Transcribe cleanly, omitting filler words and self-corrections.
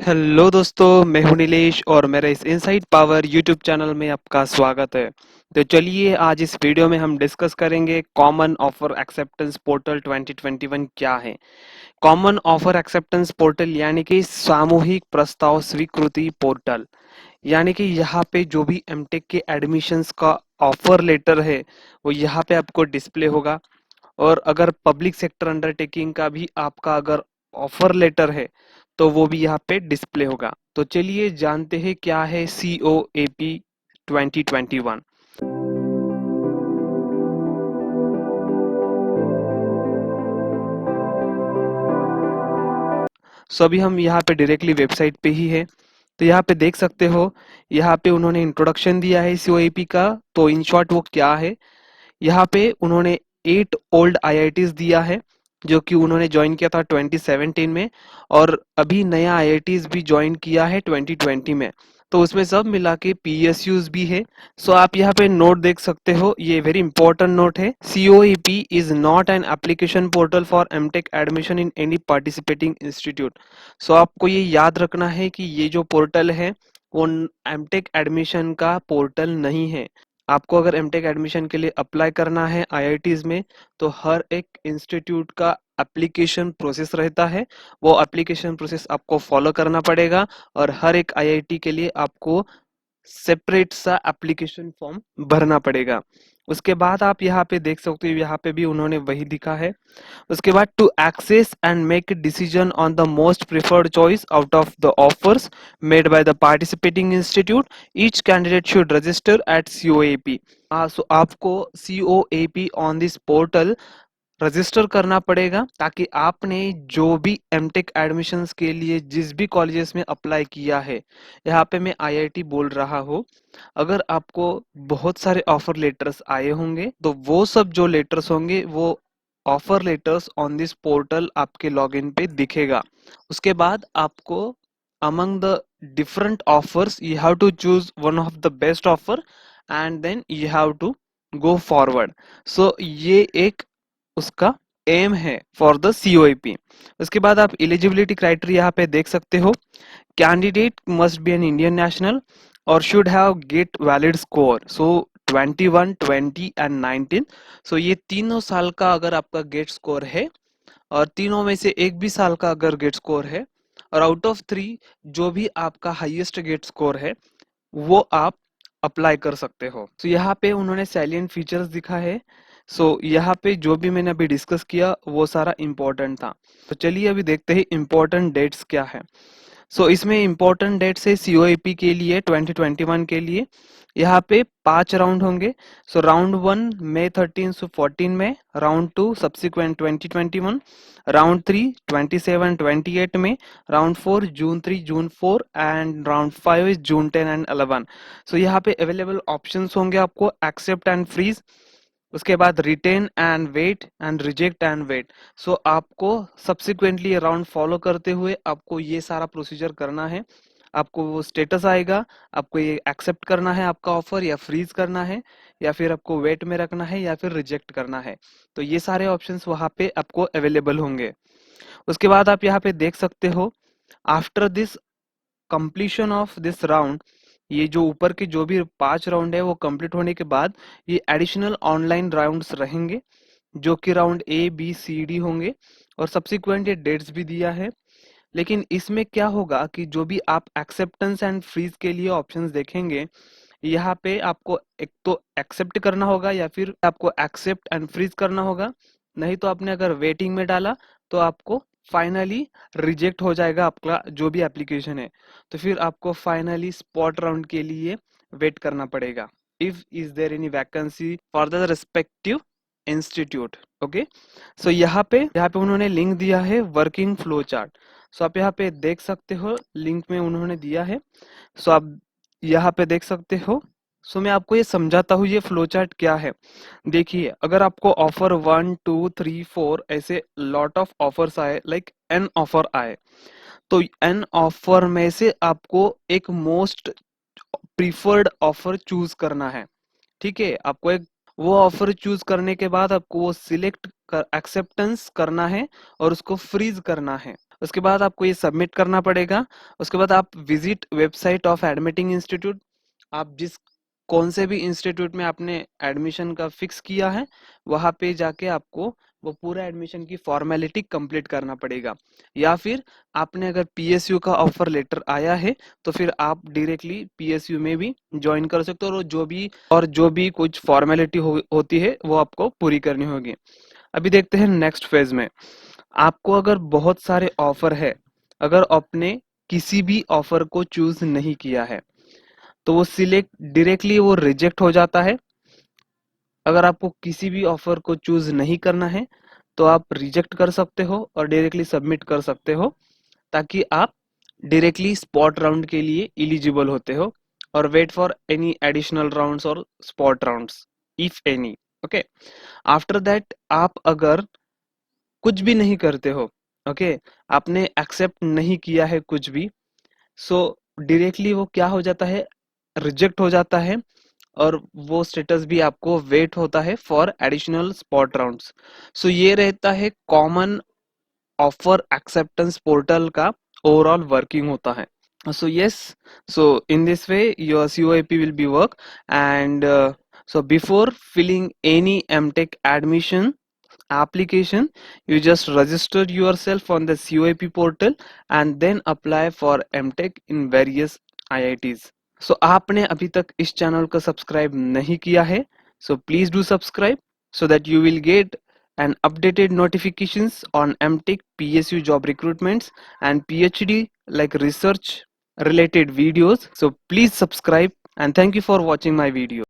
Hello दोस्तों, मैं हूं नीलेश और मेरे इस इनसाइट पावर यूट्यूब चैनल में आपका स्वागत है। तो चलिए आज इस वीडियो में हम डिस्कस करेंगे कॉमन ऑफर एक्सेप्टेंस पोर्टल 2021 क्या है। कॉमन ऑफर एक्सेप्टेंस पोर्टल यानी कि सामूहिक प्रस्ताव स्वीकृति पोर्टल, यानी कि यहाँ पे जो भी एमटेक के एडमिशन्स का ऑफर लेटर है वो यहाँ पे आपको डिस्प्ले होगा। और अगर पब्लिक सेक्टर अंडरटेकिंग का भी आपका अगर ऑफर लेटर है तो वो भी यहाँ पे डिस्प्ले होगा। तो चलिए जानते हैं क्या है COAP 2021। सो अभी हम यहाँ पे डायरेक्टली वेबसाइट पे ही है। तो यहाँ पे देख सकते हो, यहाँ पे उन्होंने इंट्रोडक्शन दिया है COAP का। तो इन शॉर्ट वो क्या है, यहाँ पे उन्होंने 8 ओल्ड IITs दिया है जो कि उन्होंने ज्वाइन किया था 2017 में, और अभी नया IITs भी ज्वाइन किया है 2020 में। तो उसमें सब मिला के PSUs भी है। सो आप यहाँ पे नोट देख सकते हो, ये वेरी इंपॉर्टेंट नोट है। COAP is not an application portal for MTech admission in any participating institute. So आपको ये याद रखना है कि ये जो पोर्टल है वो एमटेक एडमिशन का पोर्टल नहीं है। आपको अगर एमटेक एडमिशन के लिए अप्लाई करना है IITs में, तो हर एक इंस्टीट्यूट का एप्लीकेशन प्रोसेस रहता है। वो एप्लीकेशन प्रोसेस आपको फॉलो करना पड़ेगा और हर एक IIT के लिए आपको सेपरेट सा एप्लीकेशन फॉर्म भरना पड़ेगा। उसके बाद आप यहाँ पे देख सकते हो, यहाँ पे भी उन्होंने वही दिखा है। उसके बाद to access and make decision on the most preferred choice out of the offers made by the participating institute, each candidate should register at COAP। So आपको COAP on this portal register करना पड़ेगा, ताकि आपने जो भी MTech admissions के लिए जिस भी कॉलेजेस में अप्लाई किया है, यहाँ पे मैं IIT बोल रहा हूँ, अगर आपको बहुत सारे ऑफर लेटर्स आए होंगे तो वो सब जो लेटर्स होंगे वो offer letters on this portal आपके लॉगिन पे दिखेगा। उसके बाद आपको among the different offers you have to choose one of the best offer and then you have to go forward। so ये एक उसका एम है फॉर द COAP। उसके बाद आप एलिजिबिलिटी क्राइटेरिया यहाँ पे देख सकते हो। Candidate must be an Indian national और should have GATE valid score. So 21, 20 and 19। So ये तीनों साल का अगर आपका गेट स्कोर है, और तीनों में से एक भी साल का अगर गेट स्कोर है, और आउट ऑफ 3 जो भी आपका हाईएस्ट गेट स्कोर है वो आप अप्लाई कर सकते हो। तो यहाँ पे उन्होंने सैलिएंट फीचर्स दिखा है। यहाँ पे जो भी मैंने अभी डिस्कस किया वो सारा इम्पोर्टेंट था। तो चलिए अभी देखते हैं इम्पोर्टेंट डेट्स क्या है। इसमें इम्पोर्टेंट डेट्स है COAP के लिए 2021 के लिए। यहाँ पे 5 राउंड होंगे। राउंड 1 मई 13 से 14 में, राउंड 2 सब्सिक्वेंट 2021, राउंड 3 27 28 में, round 4 June 3 June 4 and round 5 is June 10 and 11। यहाँ पे अवेलेबल ऑप्शंस होंगे आपको एक्सेप्ट एंड फ्रीज, उसके बाद retain and wait and reject and wait. आपको सब्सिक्वेंटली राउंड फॉलो करते हुए आपको ये सारा प्रोसीजर करना है। आपको वो स्टेटस आएगा, आपको ये एक्सेप्ट करना है आपका ऑफर, या फ्रीज करना है, या फिर आपको वेट में रखना है, या फिर रिजेक्ट करना है। तो ये सारे ऑप्शंस वहाँ पे आपको अवेलेबल होंगे। उसके बाद आप यहाँ पे देख सकते हो, after this completion of this round, ये जो ऊपर के जो भी 5 राउंड है वो कंप्लीट होने के बाद ये एडिशनल ऑनलाइन राउंड्स रहेंगे, जो कि round A B C D होंगे। और सब्सिक्वेंट ये डेट्स भी दिया है। लेकिन इसमें क्या होगा कि जो भी आप एक्सेप्टेंस एंड फ्रीज के लिए ऑप्शंस देखेंगे, यहाँ पे आपको एक तो एक्सेप्ट करना होगा, या फिर आपको एक्सेप्ट एंड फ्रीज करना होगा। नहीं तो आपने अगर वेटिंग में डाला तो आपको फाइनली रिजेक्ट हो जाएगा आपका जो भी एप्लीकेशन है। तो फिर आपको फाइनली स्पॉट राउंड के लिए वेट करना पड़ेगा, if is there any vacancy for the respective institute. Okay. यहाँ पे उन्होंने लिंक दिया है वर्किंग फ्लो चार्ट। आप यहाँ पे देख सकते हो, लिंक में उन्होंने दिया है। आप यहाँ पे देख सकते हो। मैं आपको ये समझाता हूँ ये फ्लो चार्ट क्या है। देखिए, अगर आपको ऑफर 1 2 3 4 ऐसे लॉट ऑफ ऑफर्स आए, लाइक एन ऑफर आए, तो एन ऑफर में से आपको एक मोस्ट प्रीफर्ड ऑफर चूज करना है। ठीक है, आपको एक वो ऑफर चूज करने के बाद आपको वो सिलेक्ट कर एक्सेप्टेंस करना है और उसको फ्रीज करना है। उसके बाद आपको ये सबमिट करना पड़ेगा। उसके बाद आप visit website of admitting institute, आप जिस कौन से भी इंस्टीट्यूट में आपने एडमिशन का फिक्स किया है वहां पे जाके आपको वो पूरा एडमिशन की फॉर्मेलिटी कंप्लीट करना पड़ेगा। या फिर आपने अगर पीएसयू का ऑफर लेटर आया है तो फिर आप डायरेक्टली पीएसयू में भी ज्वाइन कर सकते हो, और जो भी कुछ फॉर्मेलिटी होती है वो आपको पूरी करनी होगी। अभी देखते हैं नेक्स्ट फेज में। आपको अगर बहुत सारे ऑफर है, अगर आपने किसी भी ऑफर को चूज नहीं किया है तो वो सिलेक्ट डायरेक्टली वो रिजेक्ट हो जाता है। अगर आपको किसी भी ऑफर को चूज नहीं करना है तो आप रिजेक्ट कर सकते हो और डायरेक्टली सबमिट कर सकते हो, ताकि आप डायरेक्टली स्पॉट राउंड के लिए एलिजिबल होते हो और wait for any additional rounds और spot rounds if any. Okay, after that आप अगर कुछ भी नहीं करते हो, ओके, आपने एक्सेप्ट नहीं किया है कुछ भी, सो डायरेक्टली वो क्या हो जाता है, रिजेक्ट हो जाता है और वो स्टेटस भी आपको वेट होता है फॉर एडिशनल स्पॉट राउंड्स। सो ये रहता है कॉमन ऑफर एक्सेप्टेंस पोर्टल का ओवरऑल वर्किंग होता है। So yes, so in this way your COAP will be work, and so before filling any MTech admission application, you just register yourself on the COAP portal and then apply for MTech in various IITs. So आपने अभी तक इस channel को subscribe नहीं किया है, so please do subscribe so that you will get an updated notifications on MTech PSU job recruitments and PhD like research related videos. So please subscribe and thank you for watching my video.